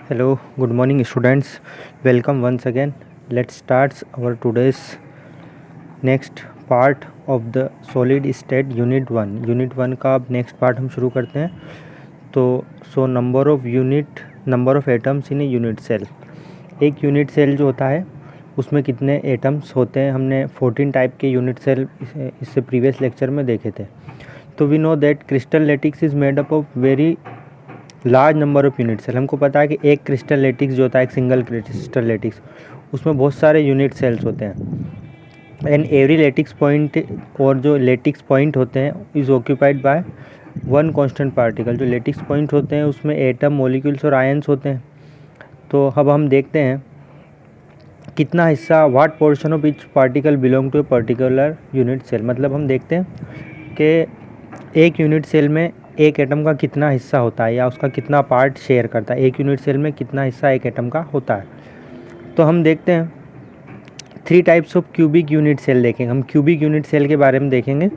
Hello, good morning students. Welcome once again. Let's start our today's next part of the solid state unit 1. Unit 1 का अब next part हम शुरू करते हैं. तो number of atoms in a unit cell. एक unit cell जो होता है उसमें कितने एटम्स होते हैं. हमने 14 टाइप के यूनिट सेल इससे प्रीवियस लेक्चर में देखे थे. तो we know that crystal lattice is made up of very large number of unit cell. हमको पता है कि एक क्रिस्टल लैटिक्स जो होता है, एक सिंगल क्रिस्टल लैटिक्स, उसमें बहुत सारे यूनिट सेल्स होते हैं. एंड एवरी लैटिक्स पॉइंट, और जो लैटिक्स पॉइंट होते हैं, is occupied by one constant particle. जो लैटिक्स पॉइंट होते हैं उसमें एटम, मॉलिक्यूल्स और आयंस होते हैं. तो अब हम देखते हैं कितना हिस्सा, what portion of each particle belong to a particular unit cell. मतलब हम देखते हैं कि एक यूनिट सेल में एक एटम का कितना हिस्सा होता है या उसका कितना पार्ट शेयर करता है. एक यूनिट सेल में कितना हिस्सा एक एटम का होता है. तो हम देखते हैं 3 types of cubic unit cell देखेंगे. हम क्यूबिक यूनिट सेल के बारे में देखेंगे.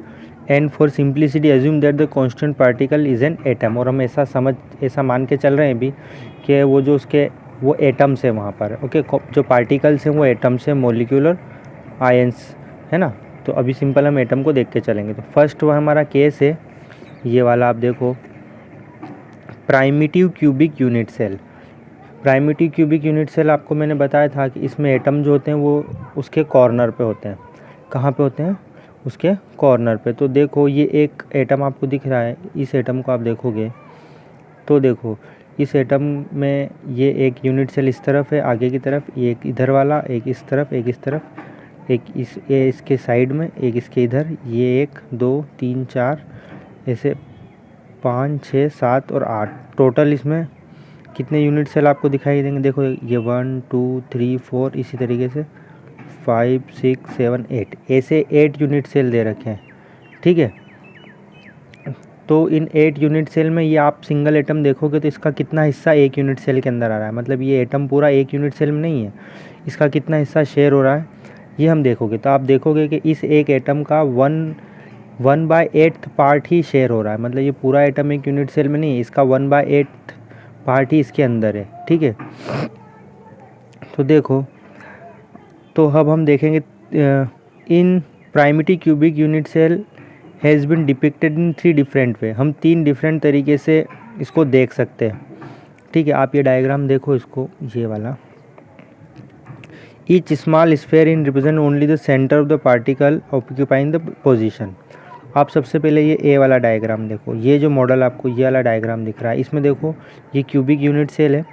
And for simplicity assume that the constant particle is an atom. और हम ऐसा मान के चल रहे हैं अभी कि वो एटम्स है वहाँ पर. ओके, जो पार्टिकल्स हैं वो एटम्स है, मॉलिक्यूलर आयंस है ना. तो अभी सिंपल हम एटम को देख के चलेंगे. तो फर्स्ट वो हमारा केस है ये वाला. आप देखो, primitive cubic unit cell. Primitive cubic unit cell आपको मैंने बताया था कि इसमें एटम जो होते हैं वो उसके कॉर्नर पे होते हैं. कहाँ पे होते हैं? उसके कॉर्नर पे. तो देखो, ये एक एटम आपको दिख रहा है. इस एटम को आप देखोगे तो देखो, इस एटम में ये एक यूनिट सेल इस तरफ है आगे की तरफ, एक इधर वाला, एक इस तरफ, एक इस तरफ, एक इसके साइड में, एक इसके इधर. ये 1 2 3 4 ऐसे 5 6 7 और 8 टोटल इसमें कितने यूनिट सेल आपको दिखाई देंगे. देखो, ये 1 2 3 4, इसी तरीके से 5 6 7 8, ऐसे 8 यूनिट सेल दे रखे हैं. ठीक है. तो इन 8 यूनिट सेल में ये आप सिंगल एटम देखोगे तो इसका कितना हिस्सा एक यूनिट सेल के अंदर आ रहा है. मतलब ये एटम पूरा एक यूनिट सेल में नहीं है, इसका कितना हिस्सा शेयर हो रहा है ये हम देखोगे. तो आप देखोगे कि इस एक एटम का 1/8 पार्ट ही शेयर हो रहा है. मतलब ये पूरा एटम एक यूनिट सेल में नहीं है, इसका 1/8 पार्ट ही इसके अंदर है. ठीक है. तो देखो, तो अब हम देखेंगे in primitive cubic unit cell has been depicted in 3 different way. हम 3 डिफरेंट तरीके से इसको देख सकते हैं. ठीक है. आप ये डायग्राम देखो, इसको, ये वाला. Each small sphere in represent only the centre of the particle occupying the position. आप सबसे पहले ये ए वाला डायग्राम देखो. ये जो मॉडल आपको ये वाला डायग्राम दिख रहा है, इसमें देखो ये क्यूबिक यूनिट सेल है.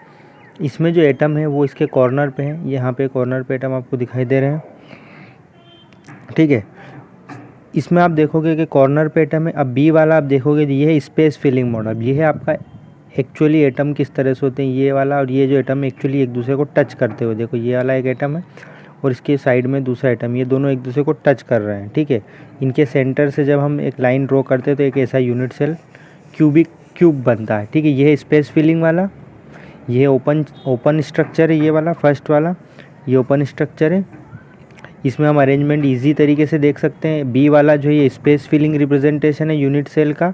इसमें जो एटम है वो इसके कॉर्नर पे है. यहाँ पे कॉर्नर पे एटम आपको दिखाई दे रहे हैं. ठीक है. इसमें आप देखोगे कि कॉर्नर पे एटम है. अब बी वाला आप देखोगे, ये है स्पेस फिलिंग मॉडल. ये है आपका एक्चुअली एटम किस तरह से होते हैं, ये वाला. और ये जो एटम एक्चुअली एक दूसरे को टच करते हुए, देखो ये वाला एक एटम है और इसके साइड में दूसरा एटम, ये दोनों एक दूसरे को टच कर रहे हैं. ठीक है. इनके सेंटर से जब हम एक लाइन ड्रॉ करते हैं तो एक ऐसा यूनिट सेल क्यूब बनता है. ठीक है. ये है स्पेस फिलिंग वाला. ये ओपन स्ट्रक्चर है, ये वाला फर्स्ट वाला, ये ओपन स्ट्रक्चर है. इसमें हम अरेंजमेंट इजी तरीके से देख सकते हैं. बी वाला जो ये स्पेस फिलिंग रिप्रेजेंटेशन है यूनिट सेल का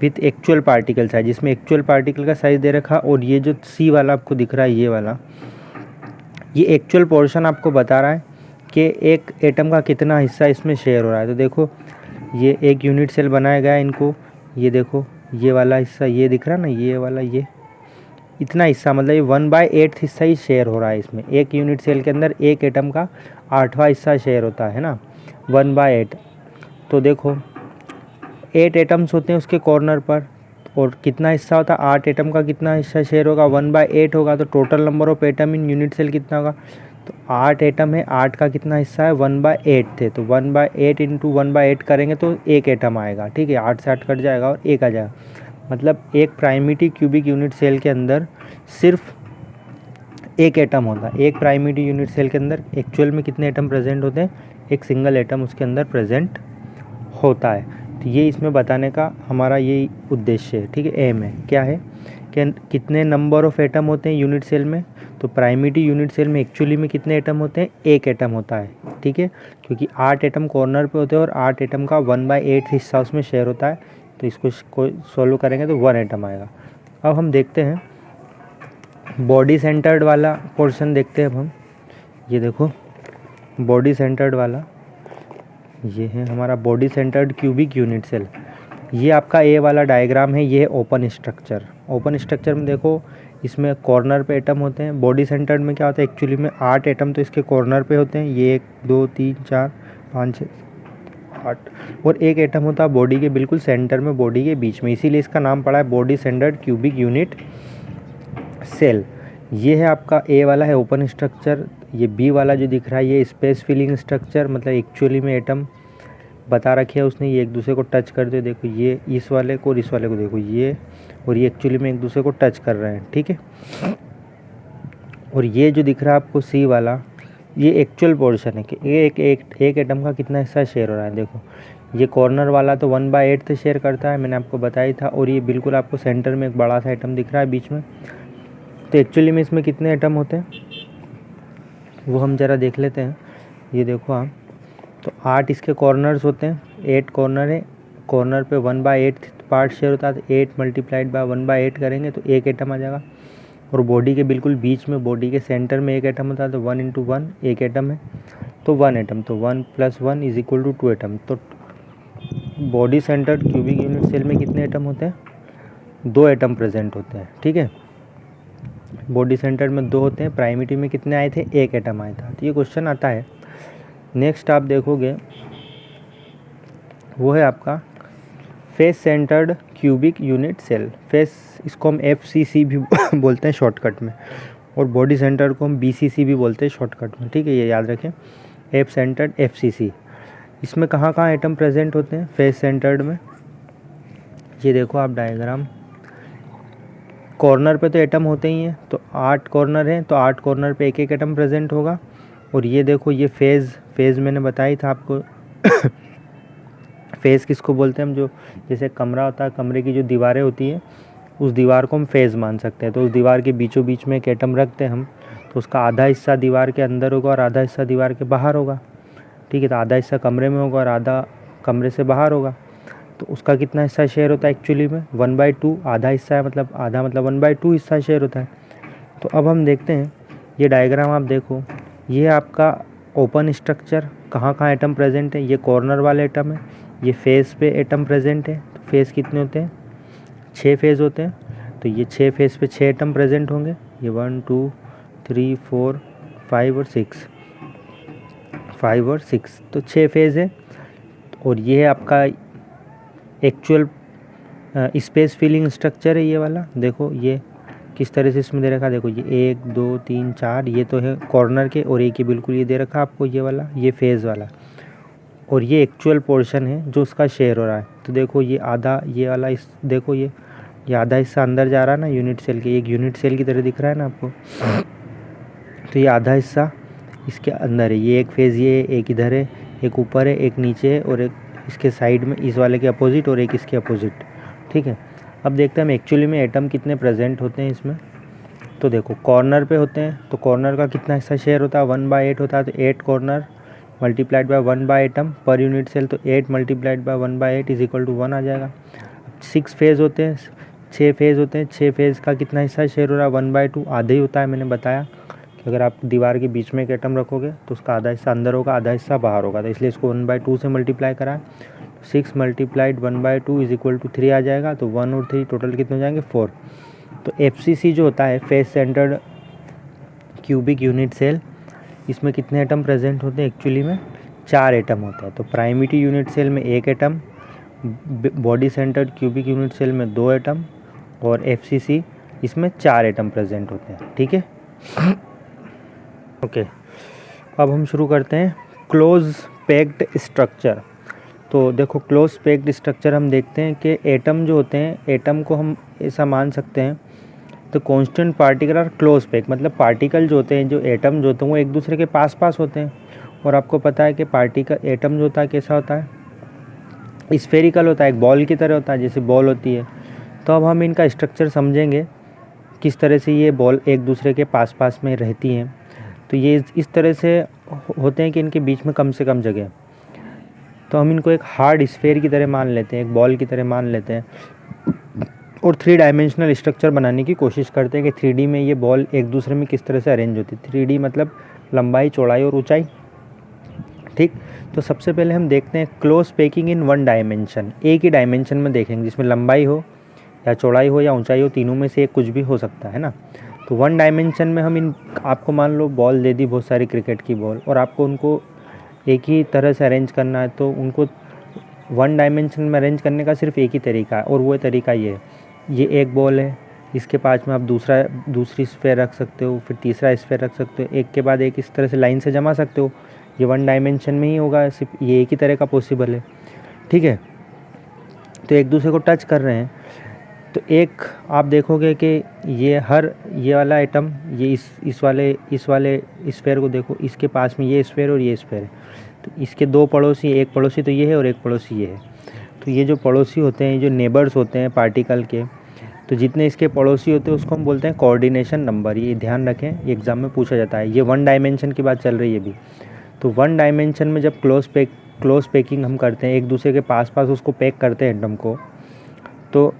विथ एक्चुअल पार्टिकल साइज, जिसमें एक्चुअल पार्टिकल का साइज दे रखा. और ये जो सी वाला आपको दिख रहा है, ये वाला, ये एक्चुअल पोर्शन आपको बता रहा है कि एक एटम का कितना हिस्सा इसमें शेयर हो रहा है. तो देखो, ये एक यूनिट सेल बनाया गया है इनको. ये देखो, ये वाला हिस्सा ये दिख रहा है ना, ये वाला, ये इतना हिस्सा, मतलब ये 1/8 हिस्सा ही शेयर हो रहा है इसमें. एक यूनिट सेल के अंदर एक एटम का 8वां हिस्सा शेयर होता है ना, 1/8. तो देखो 8 एटम्स होते हैं उसके कॉर्नर पर, और कितना हिस्सा होता है, 8 एटम का कितना हिस्सा शेयर होगा, 1/8 होगा. तो total number of atom in unit cell कितना होगा. तो 8 एटम है, 8 का कितना हिस्सा है, 1/8 थे. तो 1/8 इंटू 1/8 करेंगे तो एक एटम आएगा. ठीक है. 8 से 8 कट जाएगा और एक आ जाएगा. मतलब एक प्राइमिटिव क्यूबिक यूनिट सेल के अंदर सिर्फ एक एटम होता है. एक प्राइमिटिव यूनिट सेल के अंदर एक्चुअल में कितने एटम प्रेजेंट होते हैं, एक सिंगल एटम उसके अंदर प्रेजेंट होता है. तो ये इसमें बताने का हमारा ये उद्देश्य है. ठीक है. एम है, क्या है कि कितने नंबर ऑफ एटम होते हैं यूनिट सेल में. तो प्राइमिटिव यूनिट सेल में एक्चुअली में कितने एटम होते हैं, एक एटम होता है. ठीक है. क्योंकि 8 एटम कॉर्नर पे होते हैं और 8 एटम का 1/8 हिस्सा उसमें शेयर होता है. तो इसको सॉल्व करेंगे तो 1 एटम आएगा. अब हम देखते हैं बॉडी सेंटर्ड वाला पोर्शन देखते हैं अब हम। ये देखो बॉडी सेंटर्ड वाला, ये है हमारा body centred cubic unit cell. ये आपका ए वाला डायग्राम है, ये है ओपन स्ट्रक्चर। ओपन स्ट्रक्चर में देखो इसमें कॉर्नर पे एटम होते हैं। बॉडी सेंटर्ड में क्या होता है एक्चुअली में 8 एटम तो इसके कॉर्नर पे होते हैं, ये 1 2 3 4 5 6 8, और एक एटम होता है बॉडी के बिल्कुल सेंटर में, बॉडी के बीच में, इसीलिए इसका नाम पड़ा है body centred cubic unit cell. ये है आपका ए वाला है ओपन स्ट्रक्चर। ये बी वाला जो दिख रहा है ये स्पेस फिलिंग स्ट्रक्चर, मतलब एक्चुअली में एटम बता रखे है उसने, ये एक दूसरे को टच करते हैं। देखो ये इस वाले को और इस वाले को देखो, ये और ये एक्चुअली में एक दूसरे को टच कर रहे हैं, ठीक है। और ये जो दिख रहा है आपको सी वाला, ये एक्चुअल पोर्शन है कि एक एटम का कितना हिस्सा शेयर हो रहा है। देखो ये कॉर्नर वाला तो 1/8 शेयर करता है, मैंने आपको बताया था। और ये बिल्कुल आपको सेंटर में एक बड़ा सा एटम दिख रहा है बीच में। तो एक्चुअली में इसमें कितने एटम होते हैं वो हम ज़रा देख लेते हैं। ये देखो आप, तो 8 इसके कॉर्नर्स होते हैं, 8 कॉर्नर है, कॉर्नर पे 1/8 पार्ट शेयर होता है। तो 8 मल्टीप्लाइड बाय 1/8 करेंगे तो एक एटम आ जाएगा। और बॉडी के बिल्कुल बीच में, बॉडी के सेंटर में एक एटम होता है, तो 1 × 1 एक एटम है, तो 1 एटम, तो 1 + 1 = 2 एटम। तो body centred cubic unit cell में कितने एटम होते हैं? 2 एटम प्रेजेंट होते हैं, ठीक है। बॉडी सेंटर में 2 होते हैं, प्राइमरी में कितने आए थे? 1 एटम आया था। तो ये क्वेश्चन आता है। नेक्स्ट आप देखोगे वो है आपका face centred cubic unit cell. Face, इसको हम FCC भी बोलते हैं शॉर्टकट में, और बॉडी सेंटर को हम BCC भी बोलते हैं शॉर्टकट में, ठीक है, ये याद रखें, एफ सेंटर्ड FCC। इसमें कहाँ कहाँ एटम प्रेजेंट होते हैं फेस सेंटर्ड में? ये देखो आप डायग्राम, कॉर्नर पे तो एटम होते ही हैं, तो 8 कॉर्नर हैं, तो 8 कॉर्नर पे एक एक एटम प्रेजेंट होगा। और ये देखो ये फेज़ मैंने बताई था आपको फेज़ किसको बोलते हैं हम? जो जैसे कमरा होता है, कमरे की जो दीवारें होती हैं उस दीवार को हम फेज़ मान सकते हैं। तो उस दीवार के बीचों बीच में एक एटम रखते हैं हम, तो उसका आधा हिस्सा दीवार के अंदर होगा और आधा हिस्सा दीवार के बाहर होगा, ठीक है। तो आधा हिस्सा कमरे में होगा और आधा कमरे से बाहर होगा। तो उसका कितना हिस्सा शेयर होता है एक्चुअली में? 1/2। आधा हिस्सा है, मतलब आधा मतलब 1/2 हिस्सा शेयर होता है। तो अब हम देखते हैं ये डायग्राम, आप देखो ये आपका ओपन स्ट्रक्चर, कहाँ कहाँ एटम प्रेजेंट है? ये कॉर्नर वाले एटम है, ये फेस पे एटम प्रेजेंट है। तो फेस कितने होते हैं? 6 फेज़ होते हैं, तो ये 6 फेज़ पे 6 एटम प्रेजेंट होंगे। ये 1 2 3 4 5 और 6 तो 6 फेज़ है। और ये है आपका एक्चुअल स्पेस फिलिंग स्ट्रक्चर है ये वाला। देखो ये किस तरह से इसमें दे रखा, देखो ये 1 2 3 4, ये तो है कॉर्नर के, और एक ही बिल्कुल ये दे रखा आपको ये वाला, ये फेज़ वाला। और ये एक्चुअल पोर्शन है जो उसका शेयर हो रहा है। तो देखो ये आधा, ये वाला इस देखो ये आधा हिस्सा अंदर जा रहा है ना यूनिट सेल के, एक यूनिट सेल की तरह दिख रहा है ना आपको। तो ये आधा हिस्सा इसके अंदर है, ये एक फेज़, ये एक इधर है, एक ऊपर है, एक नीचे है, और एक इसके साइड में इस वाले के अपोजिट और एक इसके अपोजिट, ठीक है। अब देखते हैं हम एक्चुअली में एटम कितने प्रेजेंट होते हैं इसमें। तो देखो कॉर्नर पे होते हैं, तो कॉर्नर का कितना हिस्सा शेयर होता है? 1/8 होता है। तो 8 corner multiplied by 1 atom per unit cell, तो 8 मल्टीप्लाइड बाय 1/8 = 1 आ जाएगा। 6 फेज़ होते हैं, 6 फेज़ होते हैं, 6 फेज़ का कितना हिस्सा शेयर हो रहा है? 1/2, आधे ही होता है। मैंने बताया कि अगर आप दीवार के बीच में एक एटम रखोगे तो उसका आधा हिस्सा अंदर होगा, आधा हिस्सा बाहर होगा, तो इसलिए इसको 1/2 से मल्टीप्लाई करा है। 6 मल्टीप्लाइड 1/2 = 3 आ जाएगा। तो 1 और 3 टोटल कितने हो जाएंगे? 4। तो FCC जो होता है face centred cubic unit cell, इसमें कितने एटम प्रेजेंट होते हैं एक्चुअली में? 4 एटम होता है। तो प्राइमरी यूनिट सेल में 1 atom, body centred cubic unit cell में 2 एटम, और FCC इसमें 4 एटम प्रेजेंट होते हैं, ठीक है। ओके, अब हम शुरू करते हैं क्लोज पैक्ड स्ट्रक्चर। तो देखो क्लोज पैक्ड स्ट्रक्चर हम देखते हैं कि एटम जो होते हैं, एटम को हम ऐसा मान सकते हैं, तो कांस्टेंट पार्टिकल और क्लोज पैक, मतलब पार्टिकल जो होते हैं, जो एटम जो होते हैं वो एक दूसरे के पास होते हैं। और आपको पता है कि पार्टिकल एटम जो होता है कैसा होता है? स्फेरिकल होता है, एक बॉल की तरह होता है, जैसे बॉल होती है। तो अब हम इनका स्ट्रक्चर समझेंगे किस तरह से ये बॉल एक दूसरे के पास में रहती हैं। तो ये इस तरह से होते हैं कि इनके बीच में कम से कम जगह। तो हम इनको एक हार्ड स्फेयर की तरह मान लेते हैं, एक बॉल की तरह मान लेते हैं। और 3 डायमेंशनल स्ट्रक्चर बनाने की कोशिश करते हैं कि 3D में ये बॉल एक दूसरे में किस तरह से अरेंज होती है। 3D मतलब लंबाई, चौड़ाई और ऊंचाई, ठीक। तो सबसे पहले हम देखते हैं क्लोज पैकिंग इन 1 डायमेंशन, एक ही डायमेंशन में देखेंगे जिसमें लंबाई हो या चौड़ाई हो या ऊंचाई हो, तीनों में से एक कुछ भी हो सकता है ना। तो 1 डायमेंशन में हम इन, आपको मान लो बॉल दे दी बहुत सारी क्रिकेट की बॉल, और आपको उनको एक ही तरह से अरेंज करना है, तो उनको 1 डायमेंशन में अरेंज करने का सिर्फ एक ही तरीका है, और वो तरीका ये है, ये एक बॉल है, इसके पास में आप दूसरी स्फेयर रख सकते हो, फिर तीसरा स्फेयर रख सकते हो, एक के बाद एक इस तरह से लाइन से जमा सकते हो। ये 1 डायमेंशन में ही होगा, सिर्फ ये एक ही तरह का पॉसिबल है, ठीक है। तो एक दूसरे को टच कर रहे हैं, तो एक आप देखोगे कि ये वाला आइटम, ये इस वाले स्फेयर को देखो, इसके पास में ये स्फेयर और ये स्फेयर है, तो इसके 2 पड़ोसी, एक पड़ोसी तो ये है और एक पड़ोसी ये है। तो ये जो पड़ोसी होते हैं, जो नेबर्स होते हैं पार्टिकल के, तो जितने इसके पड़ोसी होते हैं उसको हम बोलते हैं कोऑर्डिनेशन नंबर। ये ध्यान रखें, ये एग्ज़ाम में पूछा जाता है। ये 1 डायमेंशन की बात चल रही है अभी। तो 1 डायमेंशन में जब क्लोज पैकिंग हम करते हैं, एक दूसरे के पास उसको पैक करते हैं एटम को, तो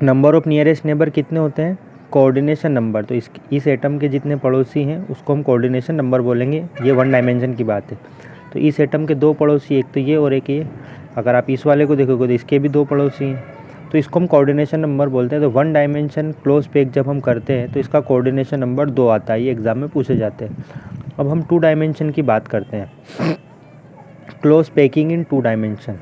नंबर ऑफ़ नियरेस्ट नेबर कितने होते हैं? Coordination number. तो इस एटम के जितने पड़ोसी हैं उसको हम कोऑर्डिनेशन नंबर बोलेंगे। ये 1 डायमेंशन की बात है। तो इस एटम के 2 पड़ोसी, एक तो ये और एक ये। अगर आप इस वाले को देखोगे तो इसके भी 2 पड़ोसी हैं, तो इसको हम कोऑर्डिनेशन नंबर बोलते हैं। तो 1 डायमेंशन क्लोज पैक जब हम करते हैं तो इसका कोऑर्डिनेशन नंबर 2 आता है। ये एग्ज़ाम में पूछे जाते हैं। अब हम 2 डायमेंशन की बात करते हैं, क्लोज पैकिंग इन 2 डायमेंशन।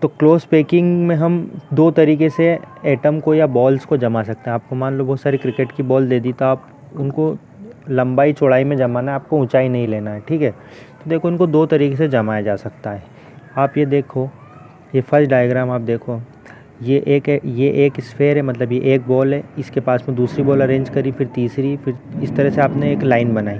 तो क्लोज पैकिंग में हम 2 तरीके से एटम को या बॉल्स को जमा सकते हैं। आपको मान लो बहुत सारी क्रिकेट की बॉल दे दी, तो आप उनको लंबाई चौड़ाई में जमाना है, आपको ऊंचाई नहीं लेना है, ठीक है। तो देखो, इनको 2 तरीके से जमाया जा सकता है। आप ये देखो, ये फर्स्ट डायग्राम आप देखो, ये एक स्फेयर है, मतलब ये एक बॉल है, इसके पास में दूसरी बॉल अरेंज करी, फिर तीसरी, फिर इस तरह से आपने एक लाइन बनाई।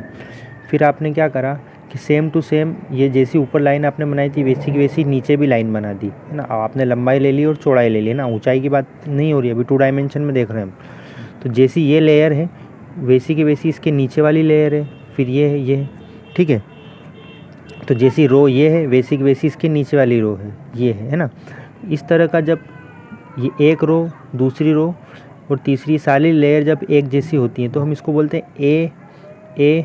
फिर आपने क्या करा कि सेम टू सेम ये जैसी ऊपर लाइन आपने बनाई थी वैसी की वैसी नीचे भी लाइन बना दी, है ना। आपने लंबाई ले ली और चौड़ाई ले ली ना, ऊंचाई की बात नहीं हो रही है अभी, 2 डायमेंशन में देख रहे हैं हम। तो जैसी ये लेयर है वैसी की वैसी इसके नीचे वाली लेयर है, फिर ये है, ये है, ठीक है। तो जैसी रो ये है वैसी की वैसी इसके नीचे वाली रो है, ये है ना। इस तरह का जब ये एक रो, दूसरी रो और तीसरी सारी लेयर जब एक जैसी होती हैं तो हम इसको बोलते हैं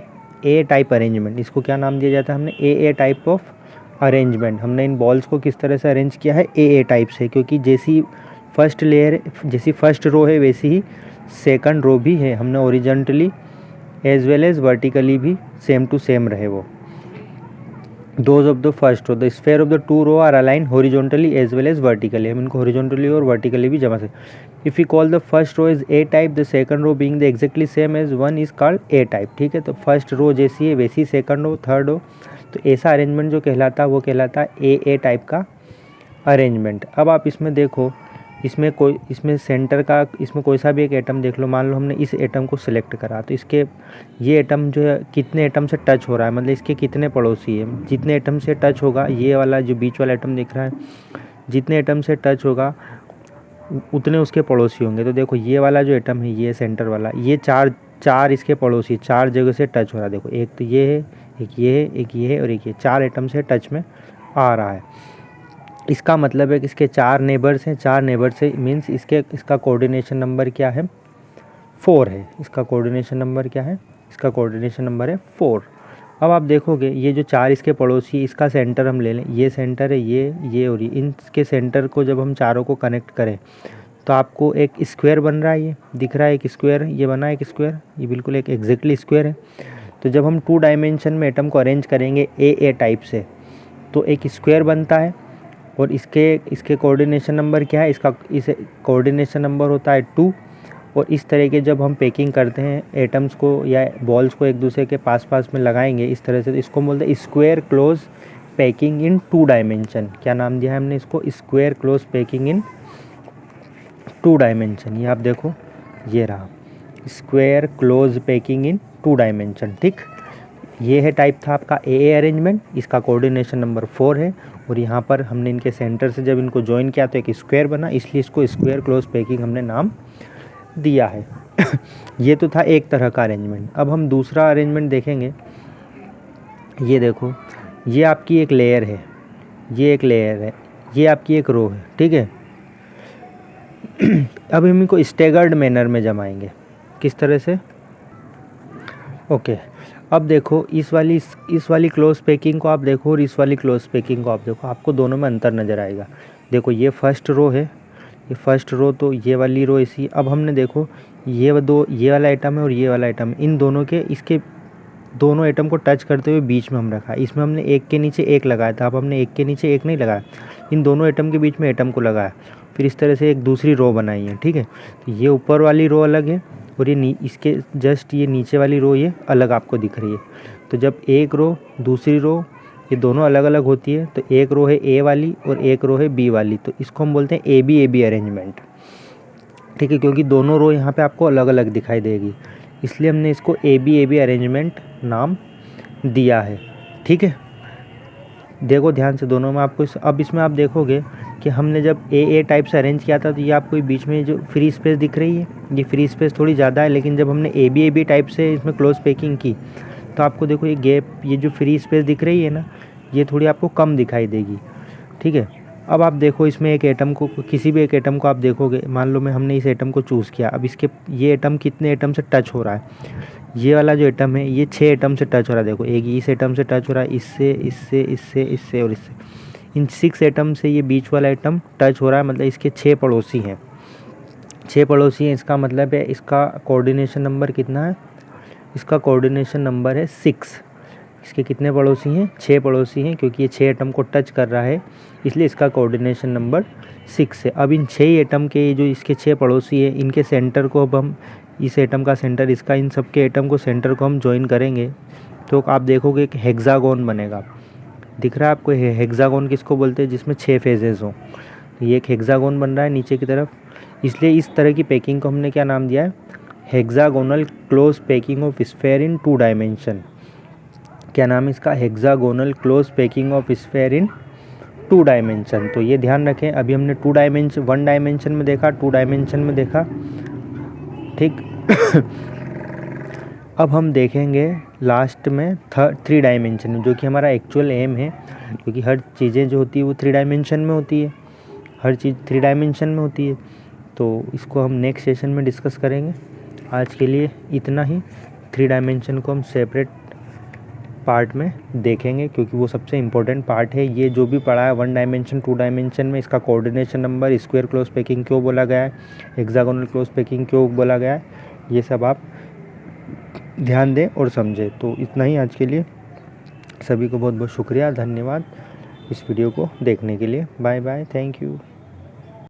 ए टाइप अरेंजमेंट। इसको क्या नाम दिया जाता है हमने? ए टाइप ऑफ अरेंजमेंट। हमने इन बॉल्स को किस तरह से अरेंज किया है? ए टाइप से, क्योंकि जैसी फर्स्ट रो है वैसी ही सेकंड रो भी है। हमने horizontally as well as vertically भी सेम टू सेम रहे वो। Those of the first row, the sphere of the 2 row are align horizontally as well as vertically. हम इनको हॉरिजॉन्टली और वर्टिकली भी जमा सकते। If you call the first row is a type, the second row being the exactly same as one is called a type, ठीक है। तो first row जैसी है वैसी सेकंड रो, थर्ड रो, तो ऐसा अरेंजमेंट जो कहलाता है वो कहलाता है ए टाइप का अरेंजमेंट। अब आप इसमें देखो, इसमें सेंटर का, इसमें कोई सा भी एक एटम देख लो। मान लो हमने इस एटम को सिलेक्ट करा, तो इसके ये एटम जो है कितने एटम से टच हो रहा है, मतलब इसके कितने पड़ोसी हैं। जितने एटम से टच होगा, ये वाला जो बीच वाला एटम दिख रहा है, जितने एटम से टच होगा उतने उसके पड़ोसी होंगे। तो देखो, ये वाला जो एटम है, ये सेंटर वाला, ये चार इसके पड़ोसी 4 जगह से टच हो रहा है। देखो, एक तो ये है, एक ये है, एक ये है और एक ये, 4 एटम से टच में आ रहा है। इसका मतलब है कि इसके 4 नेबर्स हैं, 4 नेबर से मीन्स इसका कोऑर्डिनेशन नंबर क्या है? 4 है। इसका कोऑर्डिनेशन नंबर क्या है? इसका कोऑर्डिनेशन नंबर है 4। अब आप देखोगे, ये जो 4 इसके पड़ोसी, इसका सेंटर हम ले लें, ये सेंटर है, ये और ये, इनके सेंटर को जब हम चारों को कनेक्ट करें तो आपको एक स्क्वायर बन रहा है। ये दिख रहा है एक स्क्वायर, ये बना है एक स्क्वायर, ये बिल्कुल एक एग्जैक्टली स्क्वायर है। तो जब हम 2 डायमेंशन में एटम को अरेंज करेंगे ए टाइप से, तो एक स्क्वायर बनता है। और इसके कोऑर्डिनेशन नंबर क्या है? इस कोऑर्डिनेशन नंबर होता है 2। और इस तरह के जब हम पैकिंग करते हैं एटम्स को या बॉल्स को एक दूसरे के पास में लगाएंगे इस तरह से, तो इसको बोलते हैं square close packing in 2 dimension. क्या नाम दिया है हमने इसको? Square close packing in 2 dimension. ये आप देखो, ये रहा square close packing in 2 dimension, ठीक। ये है टाइप था आपका ए अरेंजमेंट। इसका कोऑर्डिनेशन नंबर 4 है। और यहाँ पर हमने इनके सेंटर से जब इनको ज्वाइन किया तो एक स्क्वायर बना, इसलिए इसको स्क्वायर क्लोज पैकिंग हमने नाम दिया है। ये तो था एक तरह का अरेंजमेंट। अब हम दूसरा अरेंजमेंट देखेंगे। ये देखो, ये आपकी एक लेयर है, ये एक लेयर है, ये आपकी एक रो है, ठीक है। अब हम इनको स्टेगर्ड मैनर में जमाएंगे। किस तरह से? ओके, अब देखो इस वाली क्लोज पैकिंग को आप देखो और इस वाली क्लोज पैकिंग को आप देखो, आपको दोनों में अंतर नज़र आएगा। देखो ये फर्स्ट रो है, ये फर्स्ट रो, तो ये वाली रो ऐसी। अब हमने देखो ये वाला आइटम है और ये वाला आइटम, इन दोनों के, इसके दोनों आइटम को टच करते हुए बीच में हम रखा है। इसमें हमने एक के नीचे एक लगाया था, अब हमने एक के नीचे एक नहीं लगाया, इन दोनों आइटम के बीच में आइटम को लगाया, फिर इस तरह से एक दूसरी रो बनाई है। ठीक है, तो ये ऊपर वाली रो अलग है और ये इसके जस्ट ये नीचे वाली रो ये अलग आपको दिख रही है। तो जब एक रो दूसरी रो ये दोनों अलग अलग होती है, तो एक रो है ए वाली और एक रो है बी वाली, तो इसको हम बोलते हैं ए बी अरेंजमेंट। ठीक है, क्योंकि दोनों रो यहाँ पे आपको अलग अलग दिखाई देगी, इसलिए हमने इसको ए बी अरेंजमेंट नाम दिया है। ठीक है, देखो ध्यान से दोनों में आपको अब इसमें आप देखोगे कि हमने जब ए टाइप से अरेंज किया था, तो ये आपको बीच में जो फ्री स्पेस दिख रही है, ये फ्री स्पेस थोड़ी ज़्यादा है, लेकिन जब हमने ए बी टाइप से इसमें क्लोज पैकिंग की, तो आपको देखो ये गैप, ये जो फ्री स्पेस दिख रही है ना, ये थोड़ी आपको कम दिखाई देगी। ठीक है, अब आप देखो इसमें एक एटम को, किसी भी एक एटम को आप देखोगे, मान लो हमने इस एटम को चूज़ किया, अब इसके ये एटम कितने एटम से टच हो रहा है, ये वाला जो एटम है ये 6 एटम से टच हो रहा है। देखो एक इस एटम से टच हो रहा है, इससे इससे इससे इससे और इससे, इन 6 एटम से ये बीच वाला एटम टच हो रहा है, मतलब इसके 6 पड़ोसी हैं, 6 पड़ोसी हैं। इसका मतलब है इसका कोऑर्डिनेशन नंबर कितना है? इसका कोऑर्डिनेशन नंबर है 6। इसके कितने पड़ोसी हैं? 6 पड़ोसी हैं, क्योंकि ये 6 एटम को टच कर रहा है, इसलिए इसका कोऑर्डिनेशन नंबर 6 है। अब इन 6 एटम के जो इसके 6 पड़ोसी हैं, इनके सेंटर को अब हम, इस एटम का सेंटर, इसका, इन सब के एटम को सेंटर को हम ज्वाइन करेंगे, तो आप देखोगे एक हेक्सागोन बनेगा। दिख रहा है आपको? हेक्सागोन किसको बोलते हैं? जिसमें 6 फेजेस हों। तो ये एक हेक्सागोन बन रहा है नीचे की तरफ, इसलिए इस तरह की पैकिंग को हमने क्या नाम दिया है? Hexagonal close packing of sphere in 2 dimension. क्या नाम है इसका? Hexagonal close packing of sphere in 2 dimension. तो ये ध्यान रखें, अभी हमने 1 डायमेंशन में देखा, 2 डायमेंशन में देखा। ठीक अब हम देखेंगे लास्ट में 3 डायमेंशन में, जो कि हमारा एक्चुअल एम है, क्योंकि हर चीज़ें जो होती है वो 3 डायमेंशन में होती है, हर चीज़ 3 डायमेंशन में होती है। तो इसको हम नेक्स्ट सेशन में डिस्कस करेंगे। आज के लिए इतना ही। 3 डायमेंशन को हम सेपरेट पार्ट में देखेंगे, क्योंकि वो सबसे इम्पोर्टेंट पार्ट है। ये जो भी पढ़ा है 1 डायमेंशन 2 डायमेंशन में, इसका coordination number, square close packing क्यों बोला गया है, हेक्सागोनल क्लोज पैकिंग क्यों बोला गया है, ये सब आप ध्यान दें और समझें। तो इतना ही आज के लिए। सभी को बहुत बहुत शुक्रिया, धन्यवाद इस वीडियो को देखने के लिए। Bye bye, thank you.